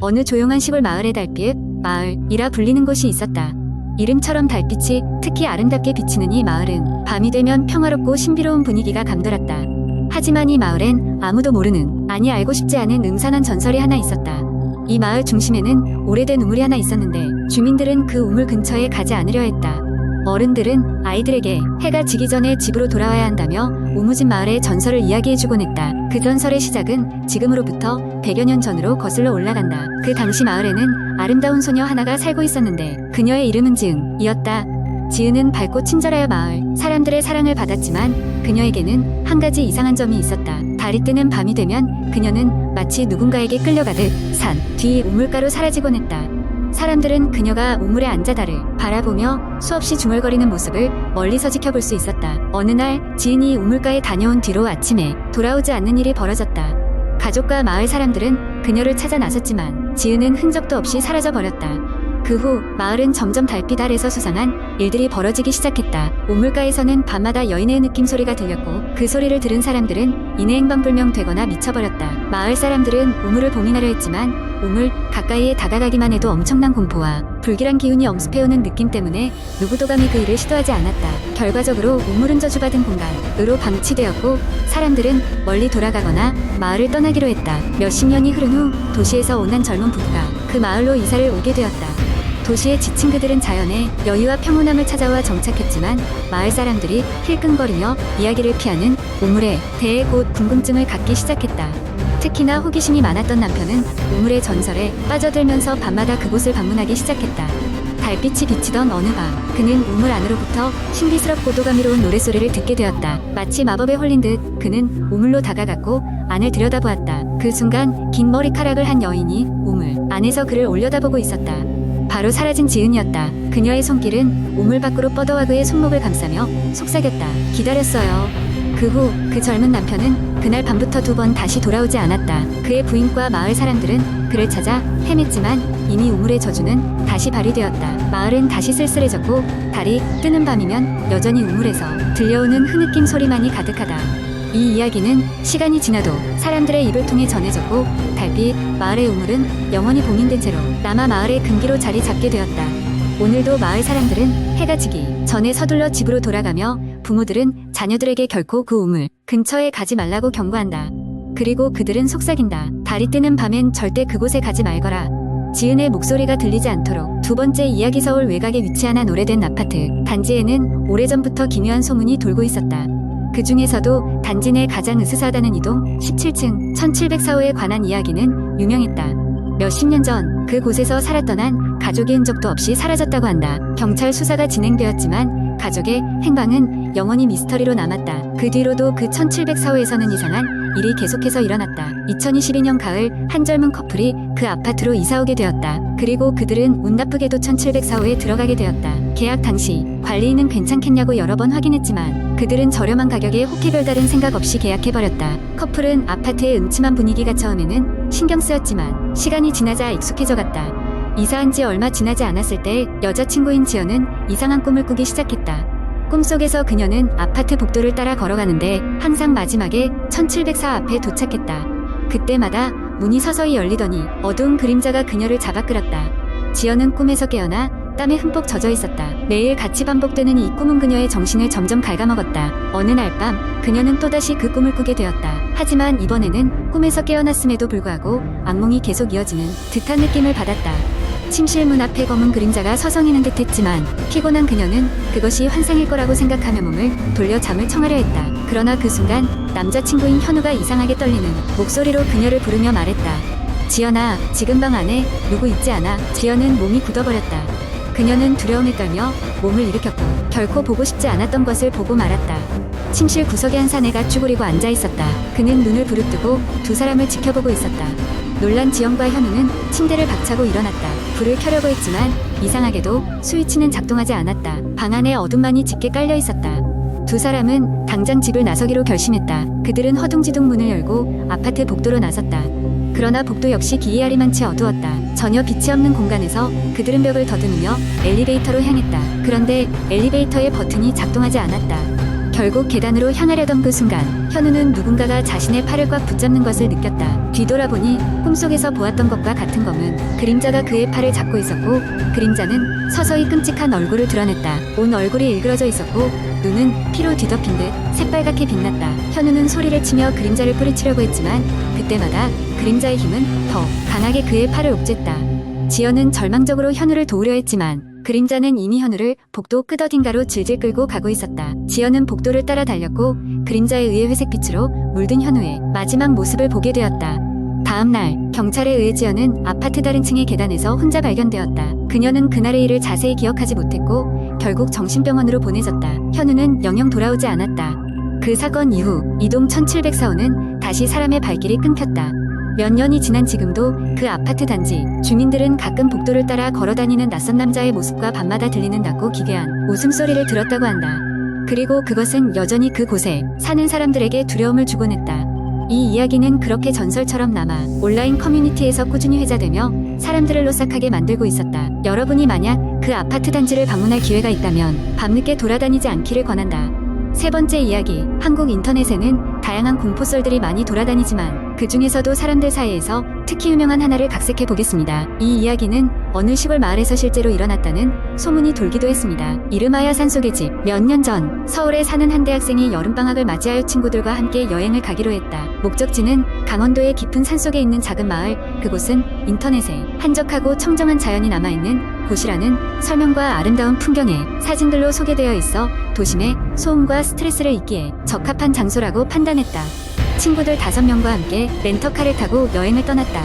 어느 조용한 시골 마을의 달빛, 마을이라 불리는 곳이 있었다. 이름처럼 달빛이 특히 아름답게 비치는 이 마을은 밤이 되면 평화롭고 신비로운 분위기가 감돌았다. 하지만 이 마을엔 아무도 모르는, 아니 알고 싶지 않은 음산한 전설이 하나 있었다. 이 마을 중심에는 오래된 우물이 하나 있었는데 주민들은 그 우물 근처에 가지 않으려 했다. 어른들은 아이들에게 해가 지기 전에 집으로 돌아와야 한다며 우무진 마을의 전설을 이야기해주곤 했다. 그 전설의 시작은 지금으로부터 100여 년 전으로 거슬러 올라간다. 그 당시 마을에는 아름다운 소녀 하나가 살고 있었는데 그녀의 이름은 지은이었다. 지은은 밝고 친절하여 마을 사람들의 사랑을 받았지만 그녀에게는 한 가지 이상한 점이 있었다. 달이 뜨는 밤이 되면 그녀는 마치 누군가에게 끌려가듯 산 뒤 우물가로 사라지곤 했다. 사람들은 그녀가 우물에 앉아 달을 바라보며 수없이 중얼거리는 모습을 멀리서 지켜볼 수 있었다. 어느 날 지은이 우물가에 다녀온 뒤로 아침에 돌아오지 않는 일이 벌어졌다. 가족과 마을 사람들은 그녀를 찾아 나섰지만 지은은 흔적도 없이 사라져버렸다. 그 후 마을은 점점 달빛 아래서 수상한 일들이 벌어지기 시작했다. 우물가에서는 밤마다 여인의 느낌 소리가 들렸고 그 소리를 들은 사람들은 이내 행방불명되거나 미쳐버렸다. 마을 사람들은 우물을 봉인하려 했지만 우물 가까이에 다가가기만 해도 엄청난 공포와 불길한 기운이 엄습해오는 느낌 때문에 누구도 감히 그 일을 시도하지 않았다. 결과적으로 우물은 저주받은 공간으로 방치되었고 사람들은 멀리 돌아가거나 마을을 떠나기로 했다. 몇십 년이 흐른 후 도시에서 온 한 젊은 부부가 그 마을로 이사를 오게 되었다. 도시에 지친 그들은 자연의 여유와 평온함을 찾아와 정착했지만 마을 사람들이 힐끔거리며 이야기를 피하는 우물에 대해 곧 궁금증을 갖기 시작했다. 특히나 호기심이 많았던 남편은 우물의 전설에 빠져들면서 밤마다 그곳을 방문하기 시작했다. 달빛이 비치던 어느 밤 그는 우물 안으로부터 신비스럽고도 감미로운 노랫소리를 듣게 되었다. 마치 마법에 홀린 듯 그는 우물로 다가갔고 안을 들여다보았다. 그 순간 긴 머리카락을 한 여인이 우물 안에서 그를 올려다보고 있었다. 바로 사라진 지은이었다. 그녀의 손길은 우물 밖으로 뻗어와 그의 손목을 감싸며 속삭였다. 기다렸어요. 그 후 그 젊은 남편은 그날 밤부터 2번 다시 돌아오지 않았다. 그의 부인과 마을 사람들은 그를 찾아 헤맸지만 이미 우물의 저주는 다시 발휘되었다. 마을은 다시 쓸쓸해졌고 달이 뜨는 밤이면 여전히 우물에서 들려오는 흐느낌 소리만이 가득하다. 이 이야기는 시간이 지나도 사람들의 입을 통해 전해졌고 달빛 마을의 우물은 영원히 봉인된 채로 남아 마을의 근기로 자리 잡게 되었다. 오늘도 마을 사람들은 해가 지기 전에 서둘러 집으로 돌아가며 부모들은 자녀들에게 결코 그 우물 근처에 가지 말라고 경고한다. 그리고 그들은 속삭인다. 달이 뜨는 밤엔 절대 그곳에 가지 말거라. 지은의 목소리가 들리지 않도록 2번째 이야기 서울 외곽에 위치한 한 오래된 아파트 단지에는 오래전부터 기묘한 소문이 돌고 있었다. 그 중에서도 단지 내 가장 으스스하다는 이동 17층 1704호에 관한 이야기는 유명했다. 몇십 년 전 그곳에서 살았던 한 가족의 흔적도 없이 사라졌다고 한다. 경찰 수사가 진행되었지만 가족의 행방은 영원히 미스터리로 남았다. 그 뒤로도 그 1704호에서는 이상한 일이 계속해서 일어났다. 2022년 가을 한 젊은 커플이 그 아파트로 이사오게 되었다. 그리고 그들은 운 나쁘게도 1704호에 들어가게 되었다. 계약 당시 관리인은 괜찮겠냐고 여러 번 확인했지만 그들은 저렴한 가격에 혹해 별다른 생각 없이 계약해버렸다. 커플은 아파트의 음침한 분위기가 처음에는 신경 쓰였지만 시간이 지나자 익숙해져 갔다. 이사한 지 얼마 지나지 않았을 때 여자친구인 지연은 이상한 꿈을 꾸기 시작했다. 꿈속에서 그녀는 아파트 복도를 따라 걸어가는데 항상 마지막에 1704 앞에 도착했다. 그때마다 문이 서서히 열리더니 어두운 그림자가 그녀를 잡아 끌었다. 지연은 꿈에서 깨어나 땀에 흠뻑 젖어 있었다. 매일 같이 반복되는 이 꿈은 그녀의 정신을 점점 갉아먹었다. 어느 날 밤 그녀는 또다시 그 꿈을 꾸게 되었다. 하지만 이번에는 꿈에서 깨어났음에도 불구하고 악몽이 계속 이어지는 듯한 느낌을 받았다. 침실 문 앞에 검은 그림자가 서성이는 듯 했지만 피곤한 그녀는 그것이 환상일 거라고 생각하며 몸을 돌려 잠을 청하려 했다. 그러나 그 순간 남자친구인 현우가 이상하게 떨리는 목소리로 그녀를 부르며 말했다. 지연아, 지금 방 안에 누구 있지 않아? 지연은 몸이 굳어버렸다. 그녀는 두려움을 떨며 몸을 일으켰고 결코 보고 싶지 않았던 것을 보고 말았다. 침실 구석에 한 사내가 쭈그리고 앉아 있었다. 그는 눈을 부릅뜨고 두 사람을 지켜보고 있었다. 놀란 지연과 현우는 침대를 박차고 일어났다. 불을 켜려고 했지만 이상하게도 스위치는 작동하지 않았다. 방 안에 어둠만이 짙게 깔려 있었다. 두 사람은 당장 집을 나서기로 결심했다. 그들은 허둥지둥 문을 열고 아파트 복도로 나섰다. 그러나 복도 역시 기이하리만치 어두웠다. 전혀 빛이 없는 공간에서 그들은 벽을 더듬으며 엘리베이터로 향했다. 그런데 엘리베이터의 버튼이 작동하지 않았다. 결국 계단으로 향하려던 그 순간 현우는 누군가가 자신의 팔을 꽉 붙잡는 것을 느꼈다. 뒤돌아보니 꿈속에서 보았던 것과 같은 검은 그림자가 그의 팔을 잡고 있었고 그림자는 서서히 끔찍한 얼굴을 드러냈다. 온 얼굴이 일그러져 있었고 눈은 피로 뒤덮인 듯 새빨갛게 빛났다. 현우는 소리를 치며 그림자를 뿌리치려고 했지만 그때마다 그림자의 힘은 더 강하게 그의 팔을 옥죄했다. 지연은 절망적으로 현우를 도우려 했지만 그림자는 이미 현우를 복도 끄더딘가로 질질 끌고 가고 있었다. 지연은 복도를 따라 달렸고 그림자에 의해 회색빛으로 물든 현우의 마지막 모습을 보게 되었다. 다음 날 경찰에 의해 지연은 아파트 다른 층의 계단에서 혼자 발견되었다. 그녀는 그날의 일을 자세히 기억하지 못했고 결국 정신병원으로 보내졌다. 현우는 영영 돌아오지 않았다. 그 사건 이후 이동 1704호는 다시 사람의 발길이 끊겼다. 몇 년이 지난 지금도 그 아파트 단지 주민들은 가끔 복도를 따라 걸어다니는 낯선 남자의 모습과 밤마다 들리는 낮고 기괴한 웃음소리를 들었다고 한다. 그리고 그것은 여전히 그곳에 사는 사람들에게 두려움을 주곤 했다. 이 이야기는 그렇게 전설처럼 남아 온라인 커뮤니티에서 꾸준히 회자되며 사람들을 로싹하게 만들고 있었다. 여러분이 만약 그 아파트 단지를 방문할 기회가 있다면 밤늦게 돌아다니지 않기를 권한다. 세 번째 이야기, 한국 인터넷에는 다양한 공포썰들이 많이 돌아다니지만 그 중에서도 사람들 사이에서 특히 유명한 하나를 각색해 보겠습니다. 이 이야기는 어느 시골 마을에서 실제로 일어났다는 소문이 돌기도 했습니다. 이름하여 산속의 집. 몇 년 전 서울에 사는 한 대학생이 여름방학을 맞이하여 친구들과 함께 여행을 가기로 했다. 목적지는 강원도의 깊은 산속에 있는 작은 마을. 그곳은 인터넷에 한적하고 청정한 자연이 남아있는 곳이라는 설명과 아름다운 풍경에 사진들로 소개되어 있어 도심의 소음과 스트레스를 잊기에 적합한 장소라고 판단했다. 친구들 5명과 함께 렌터카를 타고 여행을 떠났다.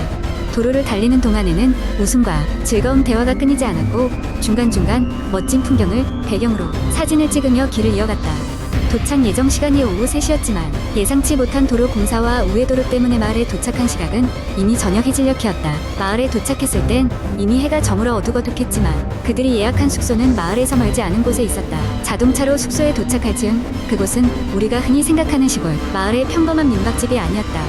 도로를 달리는 동안에는 웃음과 즐거운 대화가 끊이지 않았고 중간중간 멋진 풍경을 배경으로 사진을 찍으며 길을 이어갔다. 도착 예정 시간이 오후 3시였지만 예상치 못한 도로 공사와 우회도로 때문에 마을에 도착한 시각은 이미 저녁이 진녘이었다. 마을에 도착했을 땐 이미 해가 저물어 어둑어둑했지만 그들이 예약한 숙소는 마을에서 멀지 않은 곳에 있었다. 자동차로 숙소에 도착할 즈음 그곳은 우리가 흔히 생각하는 시골 마을의 평범한 민박집이 아니었다.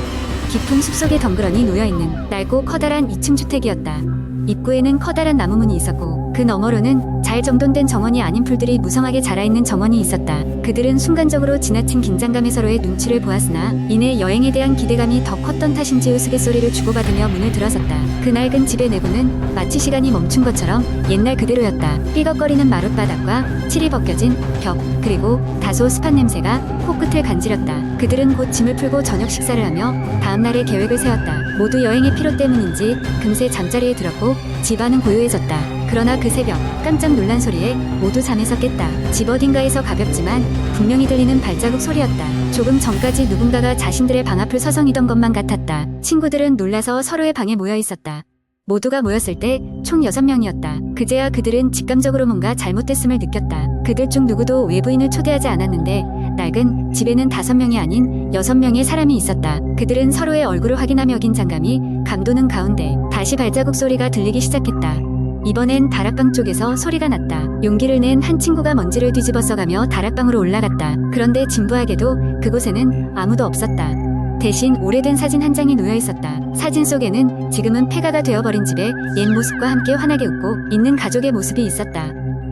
깊은 숲속에 덩그러니 놓여있는 낡고 커다란 2층 주택이었다. 입구에는 커다란 나무문이 있었고 그 너머로는 잘 정돈된 정원이 아닌 풀들이 무성하게 자라있는 정원이 있었다. 그들은 순간적으로 지나친 긴장감에 서로의 눈치를 보았으나 이내 여행에 대한 기대감이 더 컸던 탓인지 우스갯소리를 주고받으며 문을 들어섰다. 그 낡은 집의 내부는 마치 시간이 멈춘 것처럼 옛날 그대로였다. 삐걱거리는 마룻바닥과 칠이 벗겨진 벽 그리고 다소 습한 냄새가 코끝을 간지렸다. 그들은 곧 짐을 풀고 저녁 식사를 하며 다음날의 계획을 세웠다. 모두 여행의 피로 때문인지 금세 잠자리에 들었고 집안은 고요해졌다. 그러나 그 새벽 깜짝 놀란 소리에 모두 잠에서 깼다. 집 어딘가에서 가볍지만 분명히 들리는 발자국 소리였다. 조금 전까지 누군가가 자신들의 방 앞을 서성이던 것만 같았다. 친구들은 놀라서 서로의 방에 모여 있었다. 모두가 모였을 때 총 6명이었다. 그제야 그들은 직감적으로 뭔가 잘못됐음을 느꼈다. 그들 중 누구도 외부인을 초대하지 않았는데 낡은 집에는 5명이 아닌 6명의 사람이 있었다. 그들은 서로의 얼굴을 확인하며 긴장감이 감도는 가운데 다시 발자국 소리가 들리기 시작했다. 이번엔 다락방 쪽에서 소리가 났다. 용기를 낸 한 친구가 먼지를 뒤집어 써가며 다락방으로 올라갔다. 그런데 진부하게도 그곳에는 아무도 없었다. 대신 오래된 사진 한 장이 놓여 있었다. 사진 속에는 지금은 폐가가 되어버린 집의 옛 모습과 함께 환하게 웃고 있는 가족의 모습이 있었다.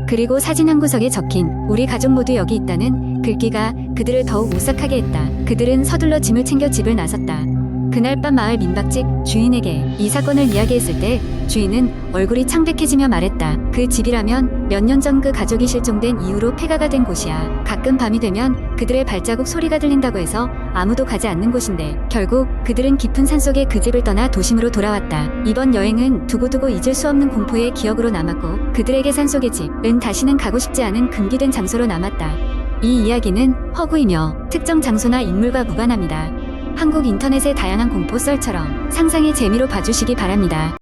그리고 사진 한 구석에 적힌 우리 가족 모두 여기 있다는 글귀가 그들을 더욱 오싹하게 했다. 그들은 서둘러 짐을 챙겨 집을 나섰다. 그날 밤 마을 민박집 주인에게 이 사건을 이야기했을 때 주인은 얼굴이 창백해지며 말했다. 그 집이라면 몇 년 전 그 가족이 실종된 이후로 폐가가 된 곳이야. 가끔 밤이 되면 그들의 발자국 소리가 들린다고 해서 아무도 가지 않는 곳인데 결국 그들은 깊은 산속에 그 집을 떠나 도심으로 돌아왔다. 이번 여행은 두고두고 잊을 수 없는 공포의 기억으로 남았고 그들에게 산속의 집은 다시는 가고 싶지 않은 금기된 장소로 남았다. 이 이야기는 허구이며 특정 장소나 인물과 무관합니다. 한국 인터넷의 다양한 공포 썰처럼 상상의 재미로 봐주시기 바랍니다.